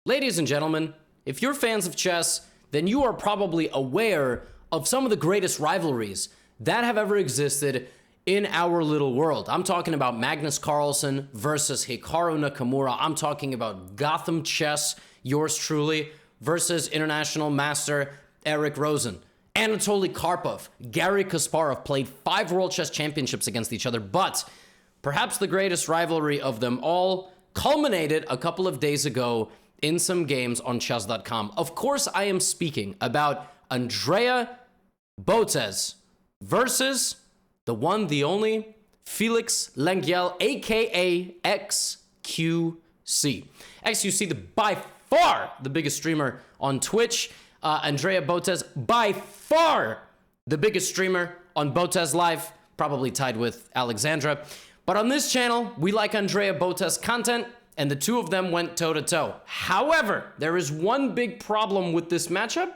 Ladies and gentlemen, if you're fans of chess, then you are probably aware of some of the greatest rivalries that have ever existed in our little world. I'm talking about Magnus Carlsen versus Hikaru Nakamura. I'm talking about GothamChess, yours truly, versus international master Eric Rosen. Anatoly Karpov, Garry Kasparov played 5 World Chess Championships against each other, but perhaps the greatest rivalry of them all culminated a couple of days ago in some games on chess.com. Of course, I am speaking about Andrea Botez versus the one, the only, Felix Lengyel, aka xQc. xQc, by far the biggest streamer on Twitch. Andrea Botez, by far the biggest streamer on Botez Live, probably tied with Alexandra. But on this channel, we like Andrea Botez content, and the two of them went toe-to-toe. However, there is one big problem with this matchup,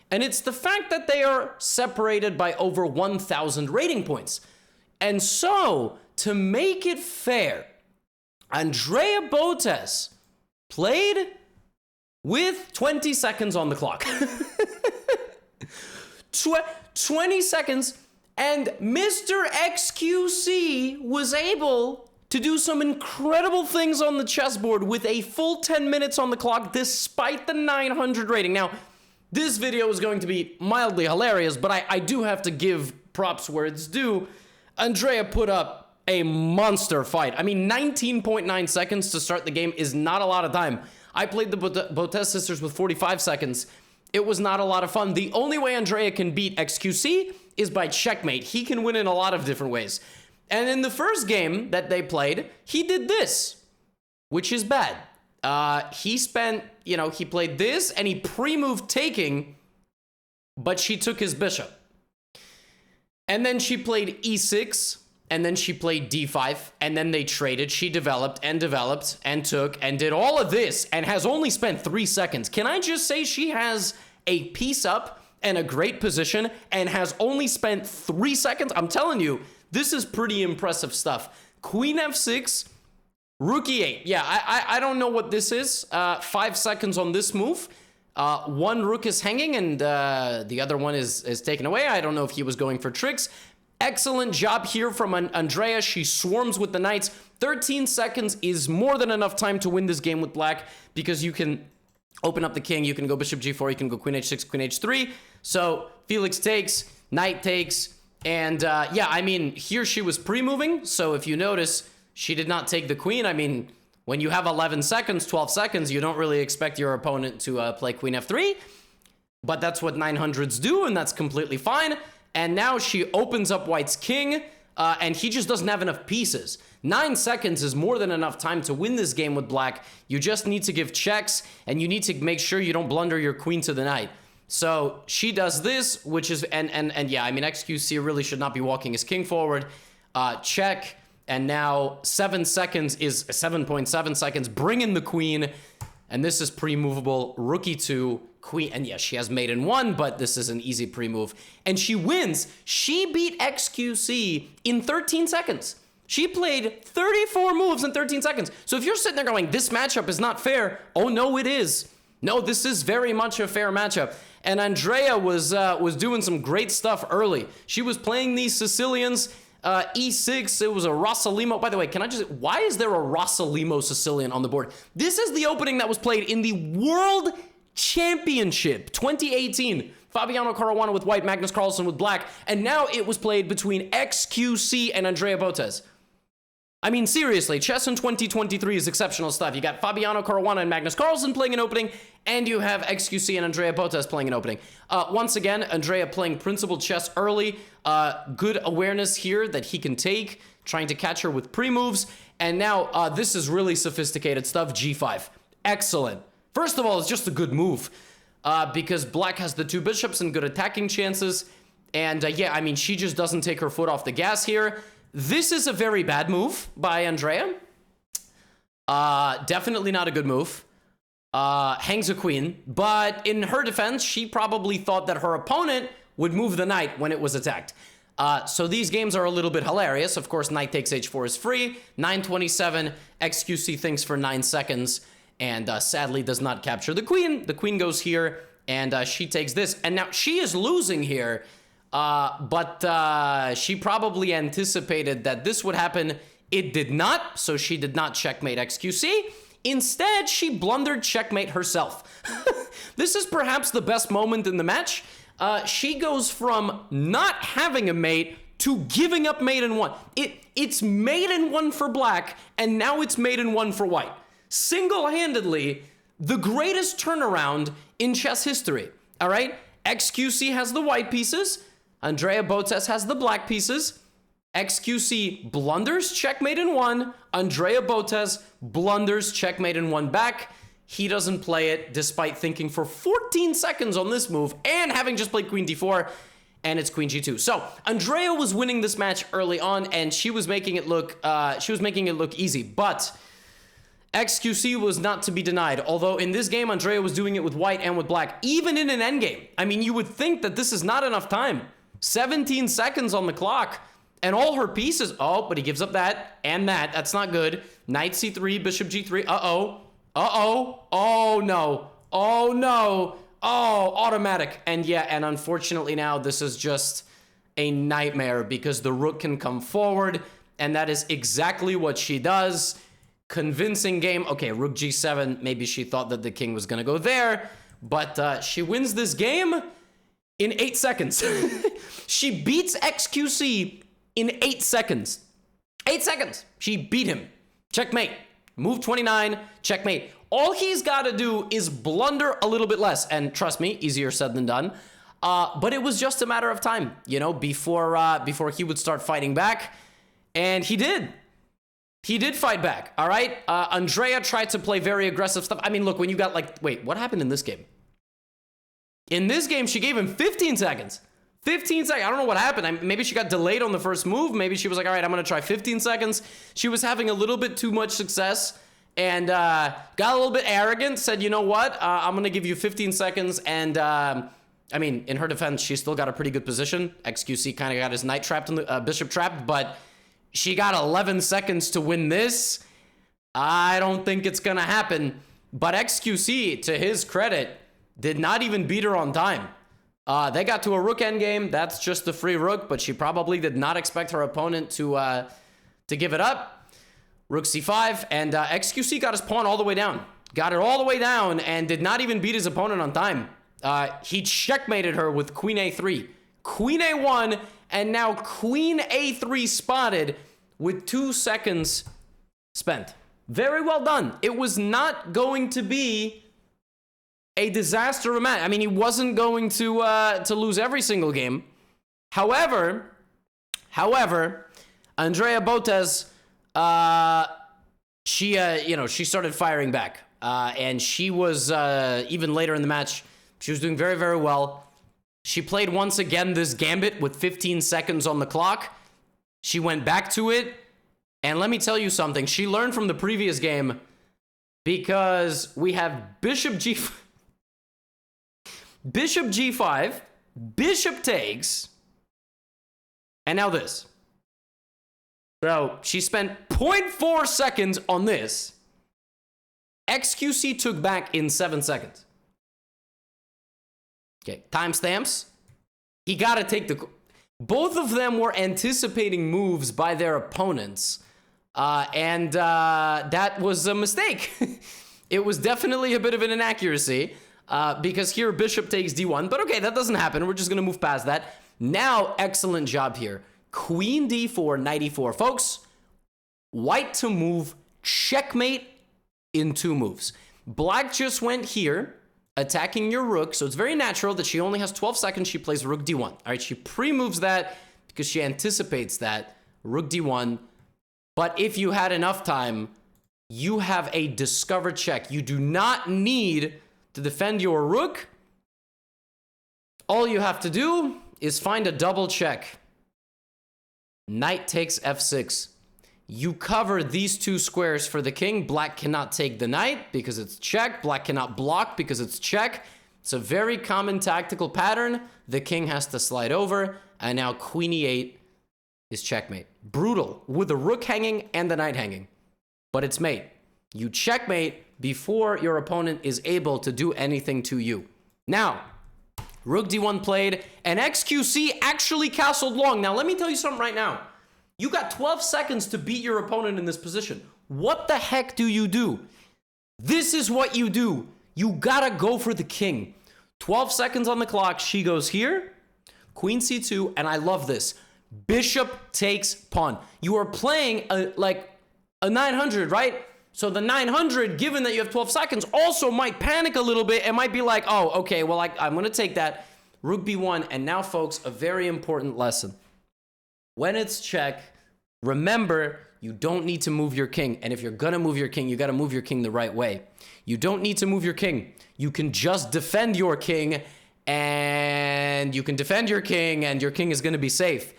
and it's the fact that they are separated by over 1,000 rating points. And so, to make it fair, Andrea Botez played with 20 seconds on the clock. 20 seconds, and Mr. xQc was able to do some incredible things on the chessboard with a full 10 minutes on the clock despite the 900 rating. Now, this video is going to be mildly hilarious, but I do have to give props where it's due. Andrea put up a monster fight. I mean, 19.9 seconds to start the game is not a lot of time. I played the Botez sisters with 45 seconds. It was not a lot of fun. The only way Andrea can beat xQc is by checkmate. He can win in a lot of different ways. And in the first game that they played, he did this, which is bad. He played this and he pre-moved taking, but she took his bishop. And then she played e6, and then she played d5, and then they traded. She developed and took and did all of this and has only spent 3 seconds. Can I just say she has a piece up and a great position and has only spent 3 seconds? I'm telling you, this is pretty impressive stuff. Queen f6, rook e8. Yeah, I don't know what this is. 5 seconds on this move. One rook is hanging and the other one is taken away. I don't know if he was going for tricks. Excellent job here from Andrea. She swarms with the knights. 13 seconds is more than enough time to win this game with black because you can open up the king. You can go bishop g4. You can go queen h6, queen h3. So Felix takes, knight takes. And yeah, I mean, here she was pre-moving. So if you notice, she did not take the queen. I mean, when you have 11 seconds, 12 seconds, you don't really expect your opponent to play queen f3. But that's what 900s do, and that's completely fine. And now she opens up white's king, and he just doesn't have enough pieces. 9 seconds is more than enough time to win this game with black. You just need to give checks, and you need to make sure you don't blunder your queen to the knight. So she does this, which is, and yeah, I mean, xQc really should not be walking his king forward. Check, and now 7 seconds is 7.7 seconds. Bring in the queen, and this is pre-movable. Rook e2, queen, and yes, she has mate in 1, but this is an easy pre-move. And she wins. She beat xQc in 13 seconds. She played 34 moves in 13 seconds. So if you're sitting there going, this matchup is not fair, oh no, it is. No, this is very much a fair matchup. And Andrea was doing some great stuff early. She was playing these Sicilians, e6, it was a Rossolimo. By the way, why is there a Rossolimo Sicilian on the board? This is the opening that was played in the World Championship 2018. Fabiano Caruana with white, Magnus Carlsen with black, and now it was played between xQc and Andrea Botez. I mean, seriously, chess in 2023 is exceptional stuff. You got Fabiano Caruana and Magnus Carlsen playing an opening, and you have xQc and Andrea Botez playing an opening. Once again, Andrea playing principled chess early. Good awareness here that he can take, trying to catch her with pre-moves. And now, this is really sophisticated stuff, g5. Excellent. First of all, it's just a good move, because black has the 2 bishops and good attacking chances. And yeah, I mean, she just doesn't take her foot off the gas here. This is a very bad move by Andrea. Definitely not a good move. Hangs a queen, but in her defense, she probably thought that her opponent would move the knight when it was attacked. So these games are a little bit hilarious. Of course, knight takes h4 is free. 927, xQc thinks for 9 seconds. and sadly does not capture the queen. The queen goes here, and she takes this. And now she is losing here, but she probably anticipated that this would happen. It did not, so she did not checkmate xQc. Instead, she blundered checkmate herself. This is perhaps the best moment in the match. She goes from not having a mate to giving up mate in one. It's mate in one for black, and now it's mate in one for white. Single-handedly, the greatest turnaround in chess history, all right? xQc has the white pieces. Andrea Botez has the black pieces. xQc blunders checkmate in one. Andrea Botez blunders checkmate in one back. He doesn't play it despite thinking for 14 seconds on this move and having just played queen d4, and it's queen g2. So Andrea was winning this match early on, and she was making it look easy. But xQc was not to be denied. Although in this game, Andrea was doing it with white and with black, even in an endgame. I mean, you would think that this is not enough time. 17 seconds on the clock. And all her pieces, oh, but he gives up that and that. That's not good. Knight c3, bishop g3. Uh-oh. Uh-oh. Oh, no. Oh, no. Oh, automatic. And yeah, and unfortunately now this is just a nightmare because the rook can come forward, and that is exactly what she does. Convincing game. Okay, rook g7. Maybe she thought that the king was going to go there, but she wins this game in 8 seconds. She beats xQc in 8 seconds. 8 seconds. She beat him. Checkmate. Move 29. Checkmate. All he's got to do is blunder a little bit less. And trust me, easier said than done. But it was just a matter of time, you know, before he would start fighting back. And he did. He did fight back, all right? Andrea tried to play very aggressive stuff. I mean, look, when you got like... Wait, what happened in this game? In this game, she gave him 15 seconds. 15 seconds. I don't know what happened. Maybe she got delayed on the first move. Maybe she was like, all right, I'm going to try 15 seconds. She was having a little bit too much success and got a little bit arrogant, said, you know what? I'm going to give you 15 seconds. And I mean, in her defense, she still got a pretty good position. xQc kind of got his knight trapped, and the bishop trapped, but she got 11 seconds to win this. I don't think it's going to happen. But xQc, to his credit, did not even beat her on time. They got to a rook endgame. That's just the free rook, but she probably did not expect her opponent to give it up. Rook c5, and xQc got his pawn all the way down. Got it all the way down and did not even beat his opponent on time. He checkmated her with queen a3. Queen a1, and now queen a3 spotted with 2 seconds spent. Very well done. It was not going to be a disaster of a match. I mean, he wasn't going to lose every single game. However, Andrea Botez, she started firing back, and she was even later in the match. She was doing very, very well. She played once again this gambit with 15 seconds on the clock. She went back to it, and let me tell you something. She learned from the previous game because we have bishop g5, bishop takes, and now this. So she spent 0.4 seconds on this. xQc took back in 7 seconds. Okay, timestamps. He got to take the... Both of them were anticipating moves by their opponents. And that was a mistake. It was definitely a bit of an inaccuracy. Because here bishop takes d1. But okay, that doesn't happen. We're just going to move past that. Now, excellent job here. Queen d4, knight e4. Folks, white to move checkmate in 2 moves. Black just went here, attacking your rook, so it's very natural that she only has 12 seconds. She plays rook d1. All right, she pre-moves that because she anticipates that. Rook d1. But if you had enough time, you have a discovered check. You do not need to defend your rook. All you have to do is find a double check. Knight takes f6. You cover these 2 squares for the king. Black cannot take the knight because it's check. Black cannot block because it's check. It's a very common tactical pattern. The king has to slide over, and now queen e8 is checkmate. Brutal, with the rook hanging and the knight hanging. But it's mate. You checkmate before your opponent is able to do anything to you. Now, Rook D1 played, and xQc actually castled long. Now, let me tell you something right now. You got 12 seconds to beat your opponent in this position. What the heck do you do? This is what you do. You gotta go for the king. 12 seconds on the clock. She goes here. Queen C2, and I love this. Bishop takes pawn. You are playing like a 900, right? So the 900, given that you have 12 seconds, also might panic a little bit and might be like, oh, okay, well, I'm going to take that. Rook B1, and now, folks, a very important lesson. When it's check, remember, you don't need to move your king. And if you're going to move your king, you got to move your king the right way. You don't need to move your king. You can just defend your king, and you can defend your king, and your king is going to be safe.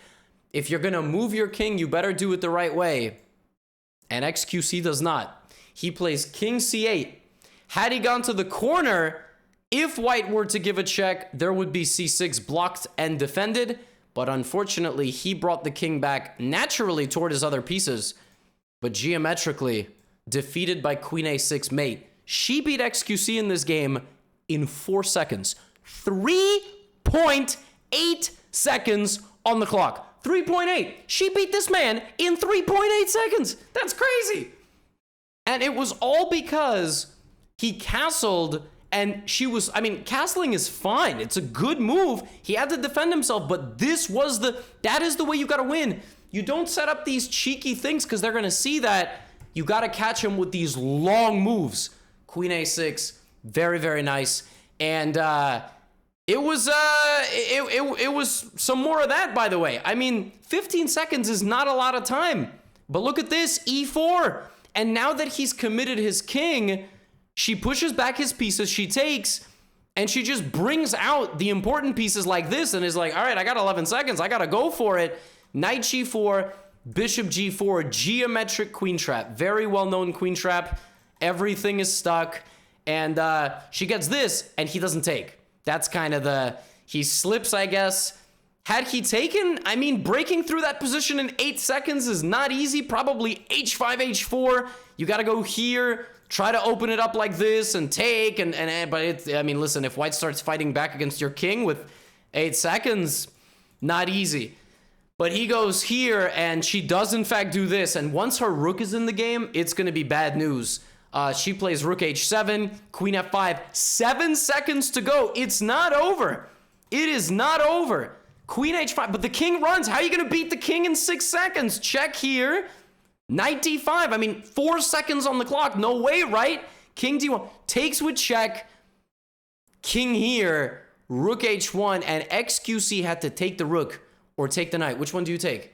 If you're going to move your king, you better do it the right way. And xQc does not. He plays king c8. Had he gone to the corner, if white were to give a check, there would be c6 blocked and defended. But unfortunately, he brought the king back naturally toward his other pieces, but geometrically defeated by queen a6 mate. She beat xQc in this game in 4 seconds. 3.8 seconds on the clock. 3.8. She beat this man in 3.8 seconds. That's crazy. And it was all because he castled, and she was, I mean, castling is fine. It's a good move. He had to defend himself, but that is the way you got to win. You don't set up these cheeky things because they're going to see that. You got to catch him with these long moves. Queen a6, very, very nice. And it was some more of that, by the way. I mean, 15 seconds is not a lot of time. But look at this, e4. And now that he's committed his king, she pushes back his pieces, she takes, and she just brings out the important pieces like this and is like, all right, I got 11 seconds. I got to go for it. Knight g4, bishop g4, geometric queen trap. Very well-known queen trap. Everything is stuck. And she gets this, and he doesn't take. That's kind of he slips, I guess. Had he taken, I mean, breaking through that position in 8 seconds is not easy. Probably h5, h4. You got to go here, try to open it up like this and take. But it's, I mean, listen, if white starts fighting back against your king with 8 seconds, not easy. But he goes here, and she does, in fact, do this. And once her rook is in the game, it's going to be bad news. She plays rook h7, queen f5. 7 seconds to go. It's not over. It is not over. Queen h5, but the king runs. How are you going to beat the king in 6 seconds? Check here. Knight d5. I mean, 4 seconds on the clock. No way, right? King d1. Takes with check. King here. Rook h1. And xQc had to take the rook or take the knight. Which one do you take?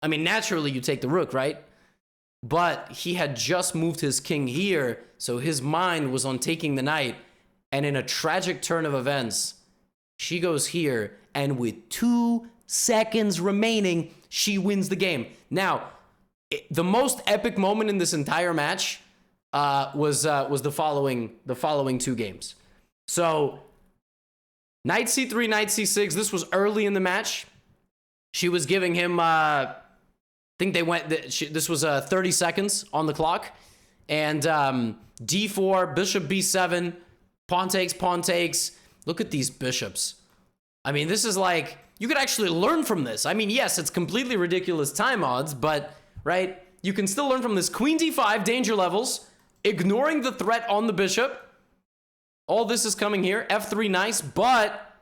I mean, naturally, you take the rook, right? But he had just moved his king here, so his mind was on taking the knight. And in a tragic turn of events, she goes here, and with 2 seconds remaining, she wins the game. Now, the most epic moment in this entire match was the following 2 games. So, knight c3, knight c6. This was early in the match. She was giving him, I think they went, this was 30 seconds on the clock. And d4, bishop b7, pawn takes. Look at these bishops. I mean, this is like, you could actually learn from this. I mean, yes, it's completely ridiculous time odds, but, right, you can still learn from this. Queen d5, danger levels, ignoring the threat on the bishop. All this is coming here. f3, nice, but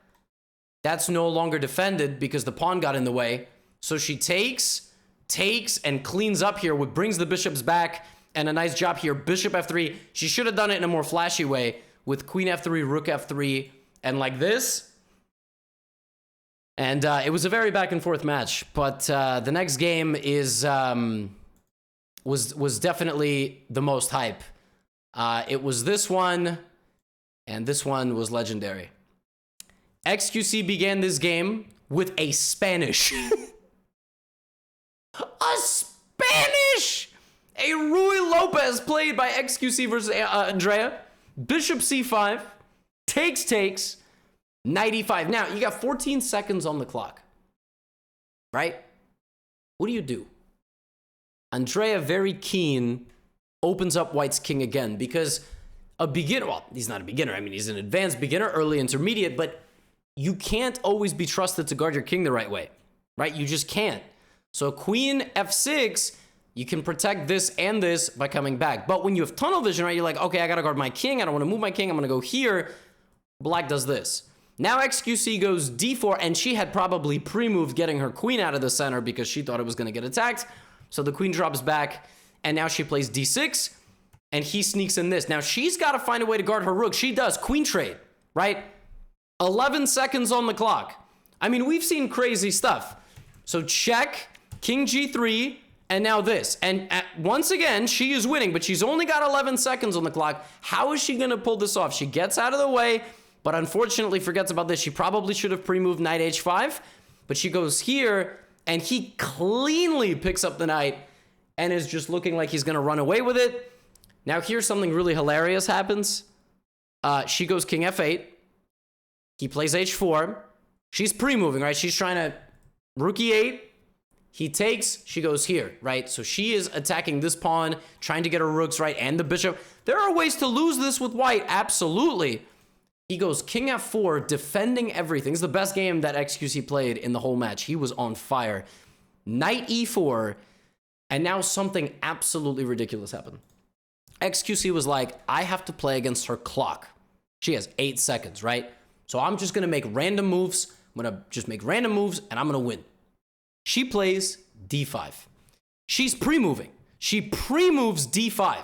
that's no longer defended because the pawn got in the way. So she takes, and cleans up here, which brings the bishops back, and a nice job here. Bishop f3. She should have done it in a more flashy way with queen f3, rook f3, and like this. And it was a very back and forth match, but the next game was definitely the most hype. It was this one, and this one was legendary. xQc began this game with a Spanish. A Spanish! A Rui Lopez played by xQc versus Andrea. Bishop c5, takes, knight e5. Now, you got 14 seconds on the clock, right? What do you do? Andrea very keen opens up white's king again, because a beginner, well, he's not a beginner. I mean, he's an advanced beginner, early intermediate, but you can't always be trusted to guard your king the right way, right? You just can't. So queen f6, you can protect this and this by coming back. But when you have tunnel vision, right, you're like, okay, I got to guard my king. I don't want to move my king. I'm going to go here. Black does this. Now xQc goes d4, and she had probably pre-moved getting her queen out of the center because she thought it was going to get attacked. So the queen drops back, and now she plays d6, and he sneaks in this. Now she's got to find a way to guard her rook. She does. Queen trade, right? 11 seconds on the clock. I mean, we've seen crazy stuff. So check, king g3, and now this. And once again, she is winning, but she's only got 11 seconds on the clock. How is she going to pull this off? She gets out of the way, but unfortunately forgets about this. She probably should have pre-moved knight h5, but she goes here, and he cleanly picks up the knight and is just looking like he's going to run away with it. Now here's something really hilarious happens. She goes king f8. He plays h4. She's pre-moving, right? She's trying to rook e8. He takes, she goes here, right? So she is attacking this pawn, trying to get her rooks, right? And the bishop. There are ways to lose this with white, absolutely. He goes king f4, defending everything. This is the best game that xQc played in the whole match. He was on fire. Knight e4, and now something absolutely ridiculous happened. xQc was like, I have to play against her clock. She has 8 seconds, right? So I'm just going to make random moves. I'm going to just make random moves, and I'm going to win. She plays d5. She's pre-moving. She pre-moves d5.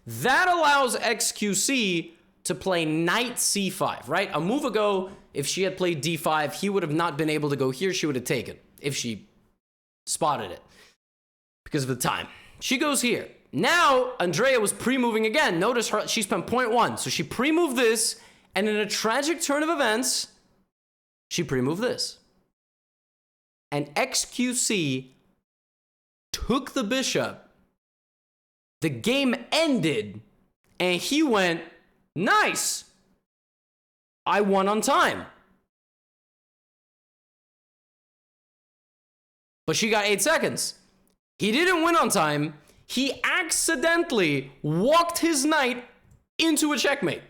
That allows xQc to play knight c5, right? A move ago, if she had played d5, he would have not been able to go here. She would have taken, if she spotted it, because of the time. She goes here. Now, Andrea was pre-moving again. Notice her, she spent 0.1. So she pre-moved this, and in a tragic turn of events, she pre-moved this. And xQc took the bishop. The game ended, and he went, nice. I won on time. But she got 8 seconds. He didn't win on time. He accidentally walked his knight into a checkmate.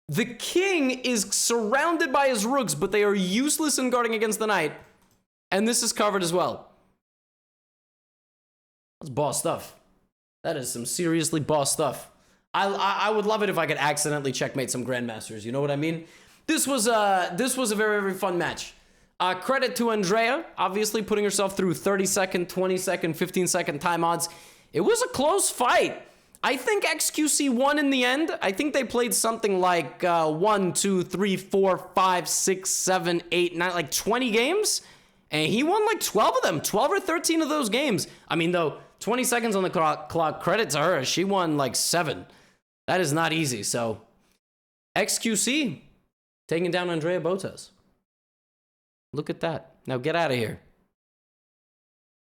The king is surrounded by his rooks, but they are useless in guarding against the knight. And this is covered as well. That's boss stuff. That is some seriously boss stuff. I would love it if I could accidentally checkmate some grandmasters. You know what I mean? This was a very, very fun match. Credit to Andrea, obviously putting herself through 30-second, 20-second, 15-second time odds. It was a close fight. I think xQc won in the end. I think they played something like 1, 2, 3, 4, 5, 6, 7, 8, 9, like 20 games. And he won like 12 of them, 12 or 13 of those games. I mean, though, 20 seconds on the clock, credit to her. She won like 7. That is not easy. So, xQc taking down Andrea Botez. Look at that. Now get out of here.